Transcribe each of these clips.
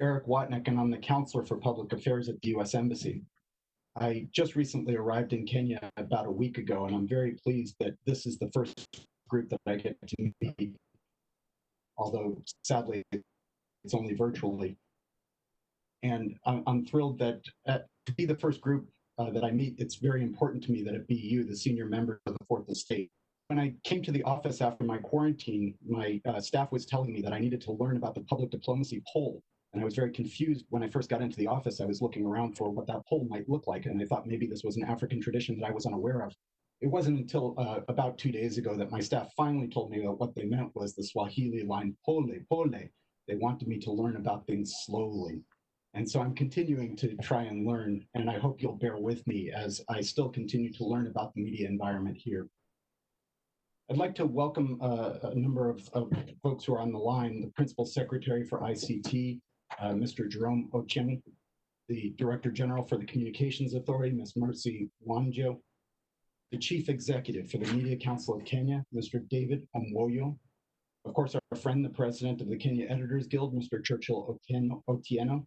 Eric Watnik, and I'm the counselor for public affairs at the US Embassy. I just recently arrived in Kenya about a week ago, and I'm very pleased that this is the first group that I get to meet, although sadly it's only virtually. And I'm thrilled that to be the first group that I meet, it's very important to me that it be you, the senior member of the Fourth Estate. When I came to the office after my quarantine, my staff was telling me that I needed to learn about the public diplomacy poll. And I was very confused when I first got into the office. I was looking around for what that poll might look like. And I thought maybe this was an African tradition that I was unaware of. It wasn't until about 2 days ago that my staff finally told me that what they meant was the Swahili line, pole, pole. They wanted me to learn about things slowly. And so I'm continuing to try and learn, and I hope you'll bear with me as I still continue to learn about the media environment here. I'd like to welcome a number of folks who are on the line: the Principal Secretary for ICT, Mr. Jerome Ochieng, the Director General for the Communications Authority, Ms. Mercy Wanjo, the Chief Executive for the Media Council of Kenya, Mr. David Omwoyo, of course, our friend, the President of the Kenya Editors Guild, Mr. Churchill Otieno,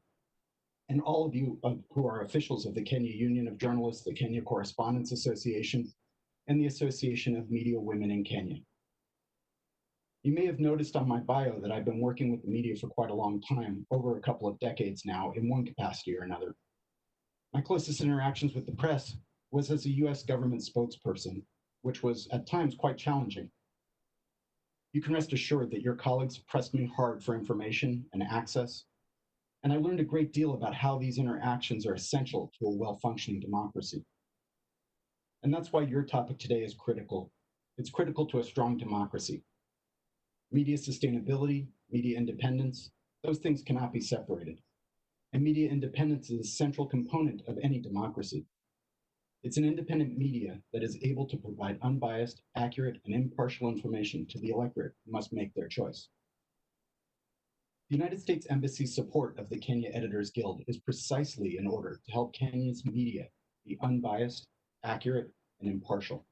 and all of you who are officials of the Kenya Union of Journalists, the Kenya Correspondents Association, and the Association of Media Women in Kenya. You may have noticed on my bio that I've been working with the media for quite a long time, over a couple of decades now, in one capacity or another. My closest interactions with the press was as a US government spokesperson, which was at times quite challenging. You can rest assured that your colleagues pressed me hard for information and access, and I learned a great deal about how these interactions are essential to a well-functioning democracy. And that's why your topic today is critical. It's critical to a strong democracy. Media sustainability, media independence, those things cannot be separated. And media independence is a central component of any democracy. It's an independent media that is able to provide unbiased, accurate, and impartial information to the electorate who must make their choice. The United States Embassy's support of the Kenya Editors Guild is precisely in order to help Kenya's media be unbiased, accurate, and impartial.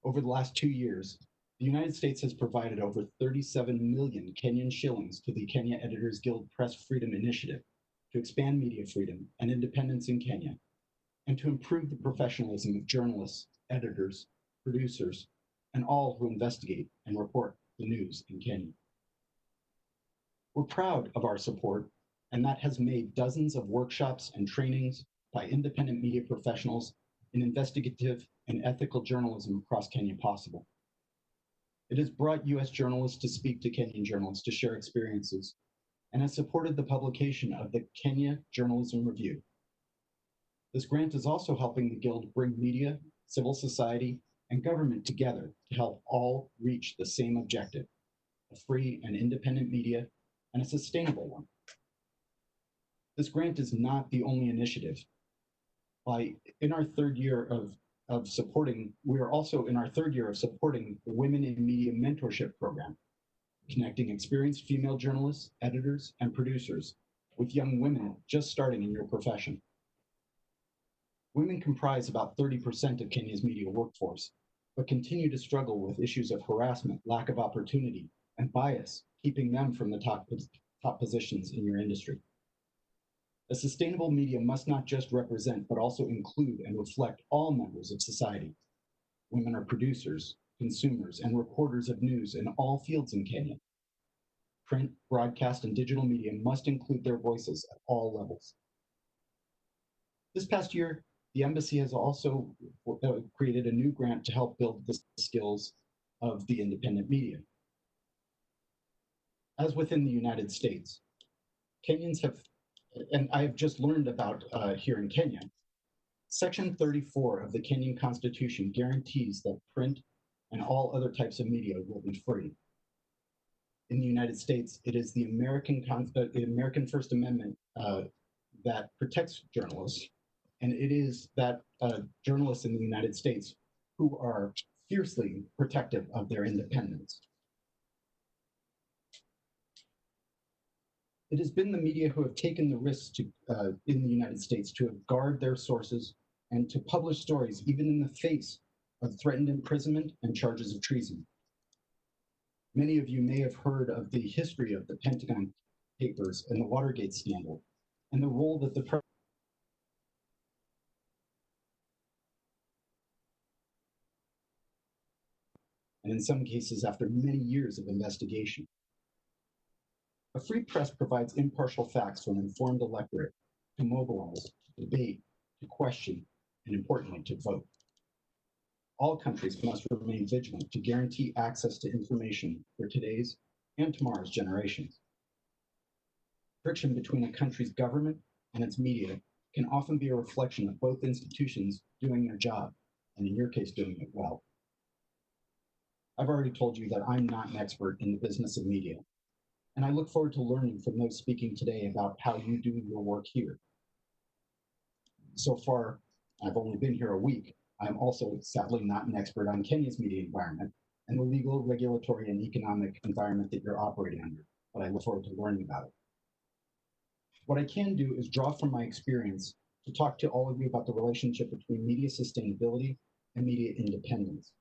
Over the last 2 years, the United States has provided over 37 million Kenyan shillings to the Kenya Editors Guild Press Freedom Initiative to expand media freedom and independence in Kenya, and to improve the professionalism of journalists, editors, producers, and all who investigate and report the news in Kenya. We're proud of our support, and that has made dozens of workshops and trainings by independent media professionals in investigative and ethical journalism across Kenya possible. It has brought US journalists to speak to Kenyan journalists to share experiences, and has supported the publication of the Kenya Journalism Review. This grant is also helping the Guild bring media, civil society, and government together to help all reach the same objective: a free and independent media, and a sustainable one. This grant is not the only initiative. In our third year of supporting, we are also in our third year of supporting the Women in Media Mentorship Program, connecting experienced female journalists, editors, and producers with young women just starting in your profession. Women comprise about 30% of Kenya's media workforce, but continue to struggle with issues of harassment, lack of opportunity, and bias, keeping them from the top positions in your industry. A sustainable media must not just represent, but also include and reflect all members of society. Women are producers, consumers, and reporters of news in all fields in Kenya. Print, broadcast, and digital media must include their voices at all levels. This past year, the Embassy has also created a new grant to help build the skills of the independent media. As within the United States, Kenyans have, and I have just learned about here in Kenya, Section 34 of the Kenyan Constitution guarantees that print and all other types of media will be free. In the United States, it is the American First Amendment that protects journalists, and it is that journalists in the United States who are fiercely protective of their independence. It has been the media who have taken the risks in the United States to guard their sources and to publish stories even in the face of threatened imprisonment and charges of treason. Many of you may have heard of the history of the Pentagon papers and the Watergate scandal, and the role that the press and in some cases after many years of investigation. A free press provides impartial facts to an informed electorate to mobilize, to debate, to question, and importantly, to vote. All countries must remain vigilant to guarantee access to information for today's and tomorrow's generations. Friction between a country's government and its media can often be a reflection of both institutions doing their job, and in your case, doing it well. I've already told you that I'm not an expert in the business of media, and I look forward to learning from those speaking today about how you do your work here. So far, I've only been here a week. I'm also sadly not an expert on Kenya's media environment and the legal, regulatory, and economic environment that you're operating under, but I look forward to learning about it. What I can do is draw from my experience to talk to all of you about the relationship between media sustainability and media independence.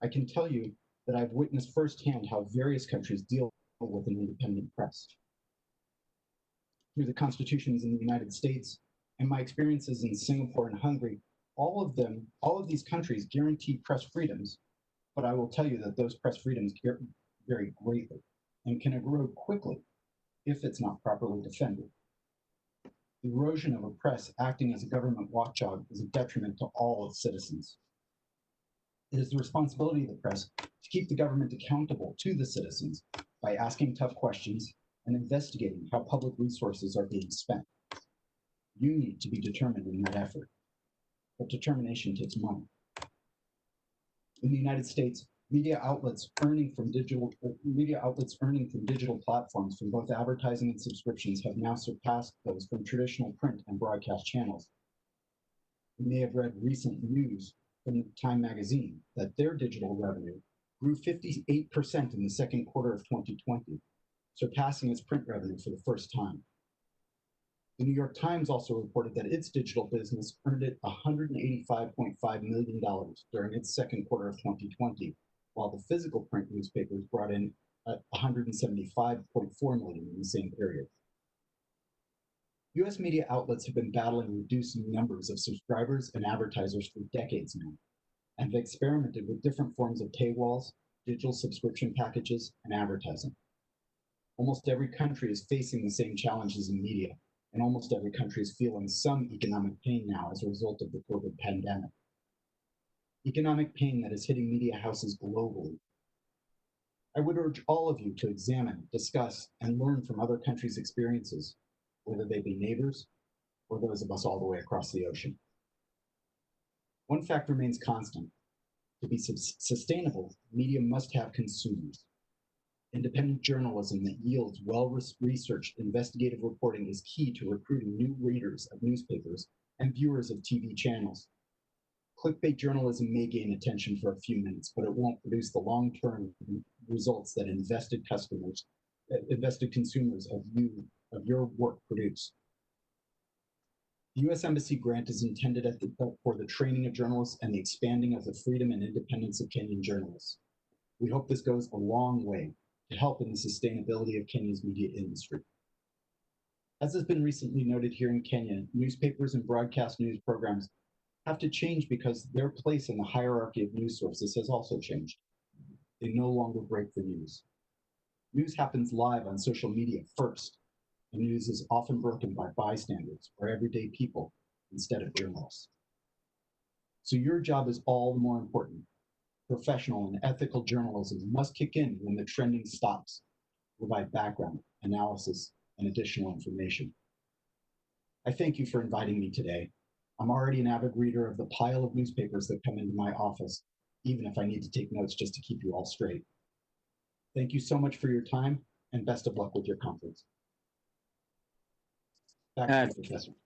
I can tell you that I've witnessed firsthand how various countries deal with an independent press. Through the constitutions in the United States and my experiences in Singapore and Hungary, all of these countries guarantee press freedoms, but I will tell you that those press freedoms vary greatly and can erode quickly if it's not properly defended. The erosion of a press acting as a government watchdog is a detriment to all its citizens. It is the responsibility of the press to keep the government accountable to the citizens by asking tough questions and investigating how public resources are being spent. You need to be determined in that effort, but determination takes money. In the United States, media outlets earning from digital platforms from both advertising and subscriptions have now surpassed those from traditional print and broadcast channels. You may have read recent news from Time magazine that their digital revenue grew 58% in the second quarter of 2020, surpassing its print revenue for the first time. The New York Times also reported that its digital business earned it $185.5 million during its second quarter of 2020, while the physical print newspapers brought in $175.4 million in the same period. US media outlets have been battling reducing numbers of subscribers and advertisers for decades now, and have experimented with different forms of paywalls, digital subscription packages, and advertising. Almost every country is facing the same challenges in media, and almost every country is feeling some economic pain now as a result of the COVID pandemic. Economic pain that is hitting media houses globally. I would urge all of you to examine, discuss, and learn from other countries' experiences, whether they be neighbors or those of us all the way across the ocean. One fact remains constant. To be sustainable, media must have consumers. Independent journalism that yields well-researched investigative reporting is key to recruiting new readers of newspapers and viewers of TV channels. Clickbait journalism may gain attention for a few minutes, but it won't produce the long-term results that invested consumers of your work produce. The US Embassy grant is intended for the training of journalists and the expanding of the freedom and independence of Kenyan journalists. We hope this goes a long way to help in the sustainability of Kenya's media industry. As has been recently noted here in Kenya, newspapers and broadcast news programs have to change because their place in the hierarchy of news sources has also changed. They no longer break the news. News happens live on social media first, and news is often broken by bystanders or everyday people instead of journalists. So your job is all the more important. Professional and ethical journalism must kick in when the trending stops, provide background, analysis, and additional information. I thank you for inviting me today. I'm already an avid reader of the pile of newspapers that come into my office, even if I need to take notes just to keep you all straight. Thank you so much for your time, and best of luck with your conference. Back to you, Professor.